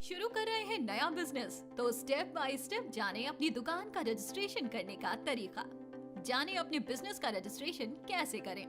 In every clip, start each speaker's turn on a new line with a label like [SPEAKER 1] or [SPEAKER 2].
[SPEAKER 1] शुरू कर रहे हैं नया बिजनेस तो स्टेप बाय स्टेप जाने अपनी दुकान का रजिस्ट्रेशन करने का तरीका। जाने अपने बिजनेस का रजिस्ट्रेशन कैसे करें।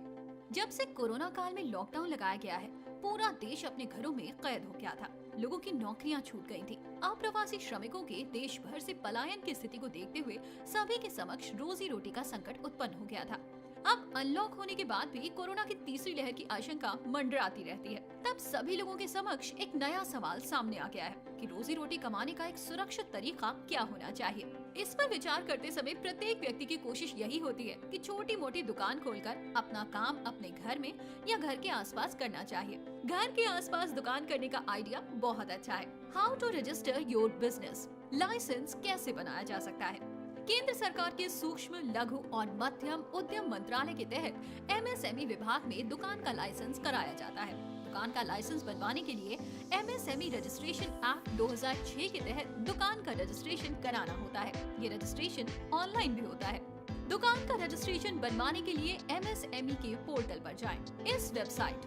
[SPEAKER 1] जब से कोरोना काल में लॉकडाउन लगाया गया है, पूरा देश अपने घरों में कैद हो गया था। लोगों की नौकरियां छूट गई थी। अप्रवासी श्रमिकों के देश भर से पलायन की स्थिति को देखते हुए सभी के समक्ष रोजी रोटी का संकट उत्पन्न हो गया था। अब अनलॉक होने के बाद भी कोरोना की तीसरी लहर की आशंका मंडराती रहती है। तब सभी लोगों के समक्ष एक नया सवाल सामने आ गया है कि रोजी रोटी कमाने का एक सुरक्षित तरीका क्या होना चाहिए। इस पर विचार करते समय प्रत्येक व्यक्ति की कोशिश यही होती है कि छोटी मोटी दुकान खोलकर अपना काम अपने घर में या घर के आसपास करना चाहिए। घर के आसपास दुकान करने का आइडिया बहुत अच्छा है। How to register your business, licence कैसे बनाया जा सकता है। केंद्र सरकार के सूक्ष्म, लघु और मध्यम उद्यम मंत्रालय के तहत एमएसएमई विभाग में दुकान का लाइसेंस कराया जाता है। दुकान का लाइसेंस बनवाने के लिए एमएसएमई रजिस्ट्रेशन एक्ट 2006 के तहत दुकान का रजिस्ट्रेशन कराना होता है। ये रजिस्ट्रेशन ऑनलाइन भी होता है। दुकान का रजिस्ट्रेशन बनवाने के लिए एमएसएमई के पोर्टल पर जाएं। इस वेबसाइट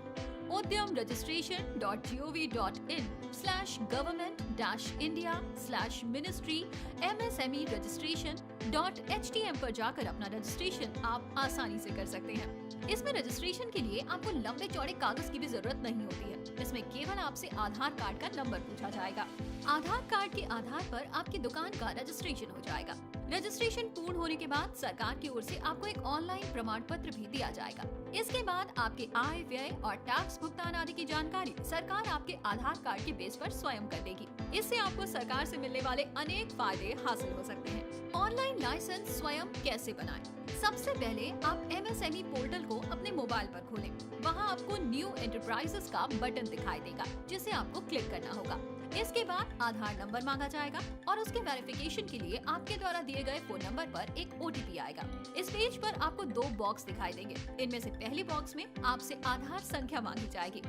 [SPEAKER 1] udyam.gov.in/government-india/ministry-msme-registration.htm पर जाकर अपना रजिस्ट्रेशन आप आसानी से कर सकते हैं। इसमें रजिस्ट्रेशन के लिए आपको लंबे चौड़े कागज की भी जरूरत नहीं होती है। इसमें केवल आपसे आधार कार्ड का नंबर पूछा जाएगा। आधार कार्ड के आधार पर आपकी दुकान का रजिस्ट्रेशन हो जाएगा। रजिस्ट्रेशन पूर्ण होने के बाद सरकार की ओर से आपको एक ऑनलाइन प्रमाण पत्र भी दिया जाएगा। इसके बाद आपके आय, व्यय और टैक्स भुगतान आदि की जानकारी सरकार आपके आधार कार्ड के बेस पर स्वयं कर देगी। इससे आपको सरकार से मिलने वाले अनेक फायदे हासिल हो सकते हैं। ऑनलाइन लाइसेंस स्वयं कैसे बनाएं? सबसे पहले आप एमएसएमई पोर्टल को अपने मोबाइल पर खोलें। वहां आपको न्यू एंटरप्राइजेस का बटन दिखाई देगा, जिसे आपको क्लिक करना होगा। इसके बाद आधार नंबर मांगा जाएगा और उसके वेरिफिकेशन के लिए आपके द्वारा दिए गए फोन नंबर पर एक ओटीपी आएगा। इस पेज पर आपको 2 बॉक्स दिखाई देंगे। इनमें से पहले बॉक्स में आपसे आधार संख्या मांगी जाएगी।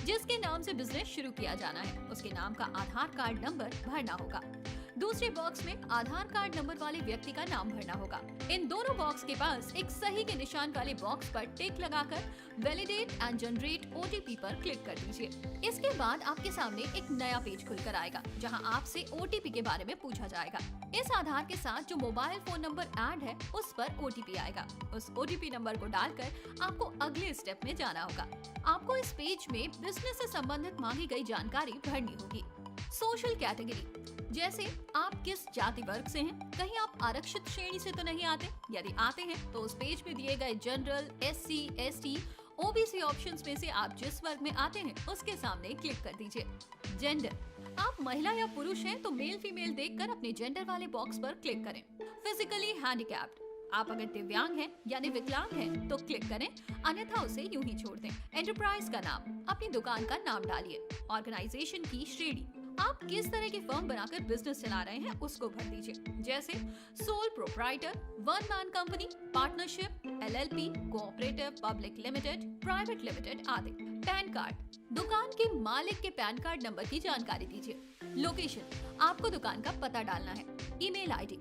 [SPEAKER 1] जिसके नाम से बिजनेस शुरू किया जाना है, उसके नाम का आधार कार्ड नंबर भरना होगा। दूसरे बॉक्स में आधार कार्ड नंबर वाले व्यक्ति का नाम भरना होगा। इन दोनों बॉक्स के पास एक सही के निशान वाले बॉक्स पर टिक लगाकर वैलिडेट एंड जनरेट ओटीपी पर क्लिक कर दीजिए। इसके बाद आपके सामने एक नया पेज खुलकर आएगा, जहां आपसे ओटीपी के बारे में पूछा जाएगा। इस आधार के साथ जो मोबाइल फोन नंबर ऐड है, उस पर ओटीपी आएगा। उस ओटीपी नंबर को डालकर आपको अगले स्टेप में जाना होगा। आपको इस पेज में बिजनेस से संबंधित मांगी गई जानकारी भरनी होगी। सोशल कैटेगरी, जैसे आप किस जाति वर्ग से हैं, कहीं आप आरक्षित श्रेणी से तो नहीं आते। यदि आते हैं तो उस पेज में दिए गए general, SC, ST, OBC options में से आप जिस वर्ग में आते हैं उसके सामने क्लिक कर दीजिए। जेंडर, आप महिला या पुरुष हैं तो मेल फीमेल देखकर अपने जेंडर वाले बॉक्स पर क्लिक करें। फिजिकली हैंडीकैप्ड, आप अगर दिव्यांग हैं यानी विकलांग हैं तो क्लिक करें, अन्यथा उसे यूं ही छोड़ दें। एंटरप्राइज का नाम, अपनी दुकान का नाम डालिए। ऑर्गेनाइजेशन की श्रेणी, आप किस तरह की फर्म बनाकर बिजनेस चला रहे हैं उसको भर दीजिए, जैसे sole proprietor, one man company, partnership, LLP, cooperative, public limited, private limited आदि। पैन कार्ड, दुकान के मालिक के पैन कार्ड नंबर की जानकारी दीजिए। लोकेशन, आपको दुकान का पता डालना है। ईमेल आईडी,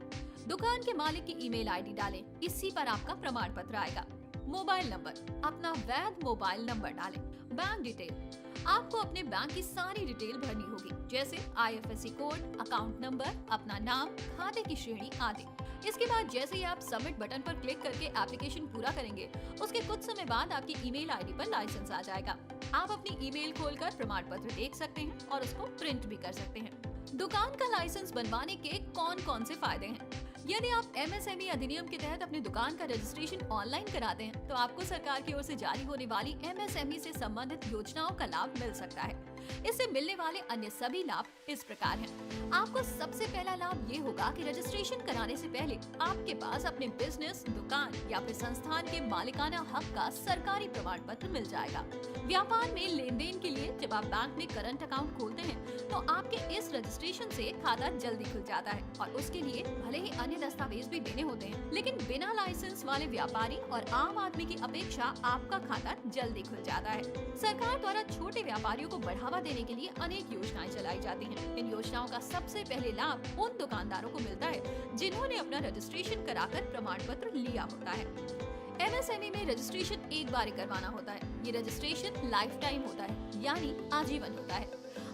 [SPEAKER 1] दुकान के मालिक की ईमेल आईडी डालें, इसी पर आपका प्रमाण पत्र आएगा। मोबाइल नंबर, अपना वैध मोबाइल नंबर डालें। बैंक डिटेल, आपको अपने बैंक की सारी डिटेल भरनी होगी, जैसे आईएफएससी कोड, अकाउंट नंबर, अपना नाम, खाते की श्रेणी आदि। इसके बाद जैसे ही आप सबमिट बटन पर क्लिक करके एप्लीकेशन पूरा करेंगे, उसके कुछ समय बाद आपकी ईमेल आईडी पर लाइसेंस आ जाएगा। आप अपनी ईमेल खोलकर प्रमाण पत्र देख सकते हैं और उसको प्रिंट भी कर सकते हैं। दुकान का लाइसेंस बनवाने के कौन कौन से फायदे हैं? यदि आप एमएसएमई अधिनियम के तहत अपनी दुकान का रजिस्ट्रेशन ऑनलाइन कराते हैं, तो आपको सरकार की ओर से जारी होने वाली एमएसएमई से संबंधित योजनाओं का लाभ मिल सकता है। इससे मिलने वाले अन्य सभी लाभ इस प्रकार हैं। आपको सबसे पहला लाभ ये होगा कि रजिस्ट्रेशन कराने से पहले आपके पास अपने बिजनेस, दुकान या फिर संस्थान के मालिकाना हक का सरकारी प्रमाण पत्र मिल जाएगा। व्यापार में लेन देन के लिए जब आप बैंक में करंट अकाउंट खोलते हैं, तो आपके इस रजिस्ट्रेशन से खाता जल्दी खुल जाता है और उसके लिए भले ही अन्य दस्तावेज भी देने होते हैं, लेकिन बिना लाइसेंस वाले व्यापारी और आम आदमी की अपेक्षा आपका खाता जल्दी खुल जाता है। सरकार द्वारा छोटे व्यापारियों को बढ़ावा देने के लिए अनेक योजनाएं चलाई जाती हैं। इन योजनाओं का सबसे पहले लाभ उन दुकानदारों को मिलता है जिन्होंने अपना रजिस्ट्रेशन कराकर प्रमाण पत्र लिया होता है। एमएसएमई में रजिस्ट्रेशन एक बार ही करवाना होता है। ये रजिस्ट्रेशन लाइफ टाइम होता है, यानी आजीवन होता है।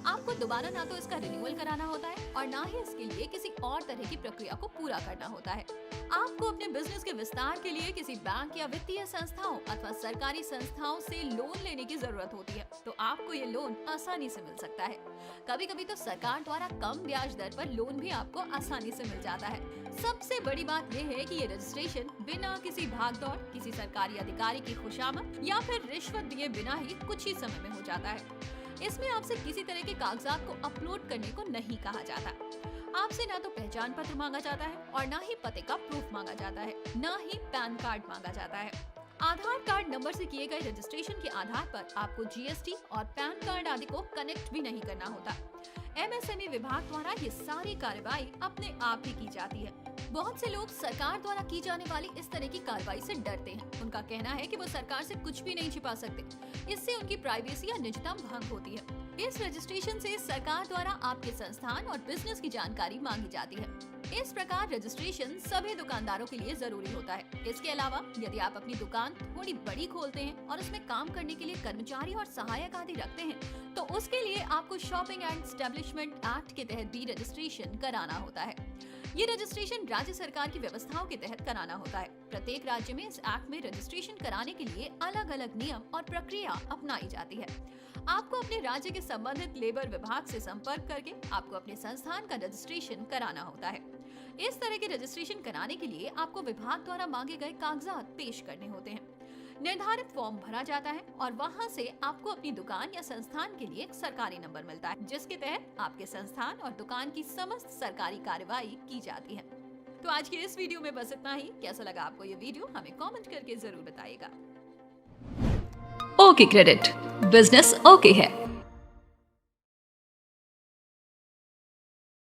[SPEAKER 1] आपको दोबारा ना तो इसका रिन्यूअल कराना होता है और ना ही इसके लिए किसी और तरह की प्रक्रिया को पूरा करना होता है। आपको अपने बिजनेस के विस्तार के लिए किसी बैंक या वित्तीय संस्थाओं अथवा सरकारी संस्थाओं से लोन लेने की जरूरत होती है, तो आपको ये लोन आसानी से मिल सकता है। कभी कभी तो सरकार द्वारा कम ब्याज दर पर लोन भी आपको आसानी से मिल जाता है। सबसे बड़ी बात यह है कि ये रजिस्ट्रेशन बिना किसी भागदौड़, किसी सरकारी अधिकारी की खुशामद या फिर रिश्वत दिए बिना ही कुछ ही समय में हो जाता है। इसमें आपसे किसी तरह के कागजात को अपलोड करने को नहीं कहा जाता। आपसे ना तो पहचान पत्र मांगा जाता है और ना ही पते का प्रूफ मांगा जाता है, ना ही पैन कार्ड मांगा जाता है। आधार कार्ड नंबर से किए गए रजिस्ट्रेशन के आधार पर आपको जीएसटी और पैन कार्ड आदि को कनेक्ट भी नहीं करना होता। एमएसएमई विभाग द्वारा ये सारी कार्रवाई अपने आप ही की जाती है। बहुत से लोग सरकार द्वारा की जाने वाली इस तरह की कार्रवाई से डरते हैं। उनका कहना है कि वो सरकार से कुछ भी नहीं छिपा सकते, इससे उनकी प्राइवेसी या निजता भंग होती है। इस रजिस्ट्रेशन से सरकार द्वारा आपके संस्थान और बिजनेस की जानकारी मांगी जाती है। इस प्रकार रजिस्ट्रेशन सभी दुकानदारों के लिए जरूरी होता है। इसके अलावा यदि आप अपनी दुकान थोड़ी बड़ी खोलते हैं और उसमें काम करने के लिए कर्मचारी और सहायक आदि रखते हैं, तो उसके लिए आपको शॉपिंग एंड एस्टेब्लिशमेंट एक्ट के तहत भी रजिस्ट्रेशन कराना होता है। ये रजिस्ट्रेशन राज्य सरकार की व्यवस्थाओं के तहत कराना होता है। प्रत्येक राज्य में इस एक्ट में रजिस्ट्रेशन कराने के लिए अलग अलग नियम और प्रक्रिया अपनाई जाती है। आपको अपने राज्य के संबंधित लेबर विभाग से संपर्क करके आपको अपने संस्थान का रजिस्ट्रेशन कराना होता है। इस तरह के रजिस्ट्रेशन कराने के लिए आपको विभाग द्वारा मांगे गए कागजात पेश करने होते हैं। निर्धारित फॉर्म भरा जाता है और वहां से आपको अपनी दुकान या संस्थान के लिए एक सरकारी नंबर मिलता है, जिसके तहत आपके संस्थान और दुकान की समस्त सरकारी कार्यवाही की जाती है। तो आज के इस वीडियो में बस इतना ही। कैसा लगा आपको ये वीडियो, हमें कमेंट करके जरूर बताइएगा। ओके क्रेडिट, बिजनेस ओके है।